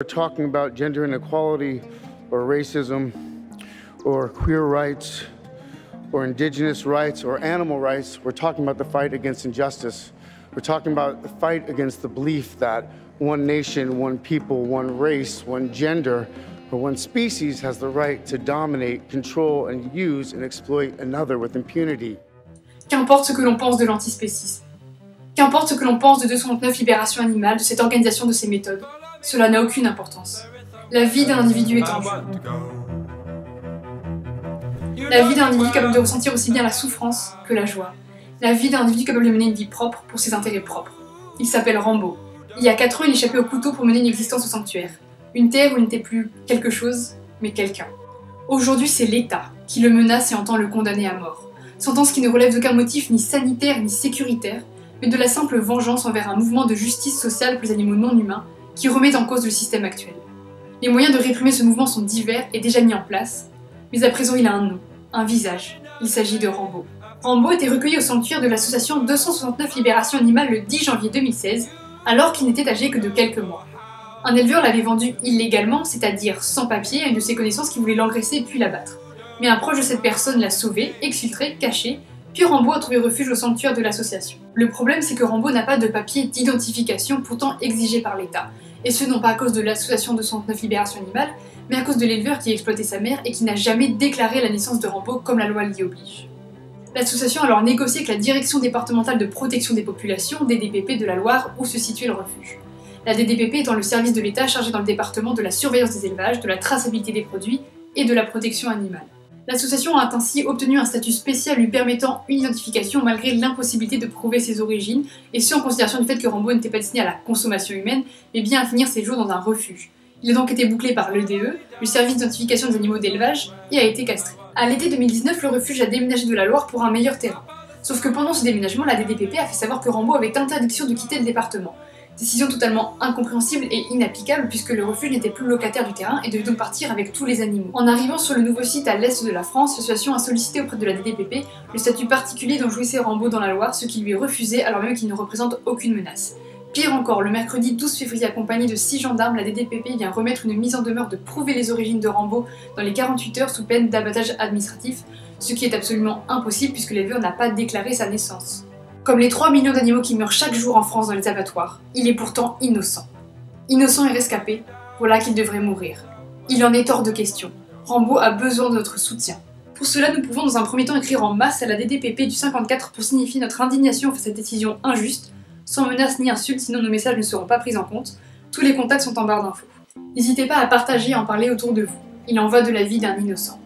We're talking about gender inequality or racism or queer rights or indigenous rights or animal rights. We're talking about the fight against injustice. We're talking about the fight against the belief that one nation, one people, one race, one gender, or one species has the right to dominate, control, and use and exploit another with impunity. Qu'importe ce que l'on pense de l'antispécisme. Qu'importe ce que l'on pense de 269 Libération Animale, de cette organisation, de ses méthodes. Cela n'a aucune importance. La vie d'un individu est en jeu. La vie d'un individu capable de ressentir aussi bien la souffrance que la joie. La vie d'un individu capable de mener une vie propre pour ses intérêts propres. Il s'appelle Rambo. Il y a 4 ans, il échappait au couteau pour mener une existence au sanctuaire. Une terre où il n'était plus quelque chose, mais quelqu'un. Aujourd'hui, c'est l'État qui le menace et entend le condamner à mort. Sentence qui ne relève d'aucun motif ni sanitaire ni sécuritaire, mais de la simple vengeance envers un mouvement de justice sociale pour les animaux non humains qui remet en cause le système actuel. Les moyens de réprimer ce mouvement sont divers et déjà mis en place, mais à présent il a un nom, un visage. Il s'agit de Rambo. Rambo était recueilli au sanctuaire de l'association 269 Libération Animale le 10 janvier 2016, alors qu'il n'était âgé que de quelques mois. Un éleveur l'avait vendu illégalement, c'est-à-dire sans papier, à une de ses connaissances qui voulait l'engraisser puis l'abattre. Mais un proche de cette personne l'a sauvé, exfiltré, caché, puis Rambo a trouvé refuge au sanctuaire de l'association. Le problème, c'est que Rambo n'a pas de papier d'identification pourtant exigé par l'État, et ce non pas à cause de l'association 269 Libération Animale, mais à cause de l'éleveur qui a exploité sa mère et qui n'a jamais déclaré la naissance de Rambo comme la loi l'y oblige. L'association a alors négocié avec la Direction départementale de protection des populations, DDPP de la Loire, où se situait le refuge. La DDPP étant le service de l'État chargé dans le département de la surveillance des élevages, de la traçabilité des produits et de la protection animale. L'association a ainsi obtenu un statut spécial lui permettant une identification malgré l'impossibilité de prouver ses origines, et ce en considération du fait que Rambo n'était pas destiné à la consommation humaine, mais bien à finir ses jours dans un refuge. Il a donc été bouclé par l'EDE, le service d'identification des animaux d'élevage, et a été castré. À l'été 2019, le refuge a déménagé de la Loire pour un meilleur terrain. Sauf que pendant ce déménagement, la DDPP a fait savoir que Rambo avait interdiction de quitter le département. Décision totalement incompréhensible et inapplicable puisque le refuge n'était plus locataire du terrain et devait donc partir avec tous les animaux. En arrivant sur le nouveau site à l'est de la France, l'association a sollicité auprès de la DDPP le statut particulier dont jouissait Rambo dans la Loire, ce qui lui est refusé alors même qu'il ne représente aucune menace. Pire encore, le mercredi 12 février, accompagné de 6 gendarmes, la DDPP vient remettre une mise en demeure de prouver les origines de Rambo dans les 48 heures sous peine d'abattage administratif, ce qui est absolument impossible puisque l'éleveur n'a pas déclaré sa naissance. Comme les 3 millions d'animaux qui meurent chaque jour en France dans les abattoirs, il est pourtant innocent. Innocent et rescapé, voilà qu'il devrait mourir. Il en est hors de question. Rambo a besoin de notre soutien. Pour cela, nous pouvons dans un premier temps écrire en masse à la DDPP du 54 pour signifier notre indignation face à cette décision injuste, sans menace ni insulte, sinon nos messages ne seront pas pris en compte. Tous les contacts sont en barre d'infos. N'hésitez pas à partager et en parler autour de vous. Il en va de la vie d'un innocent.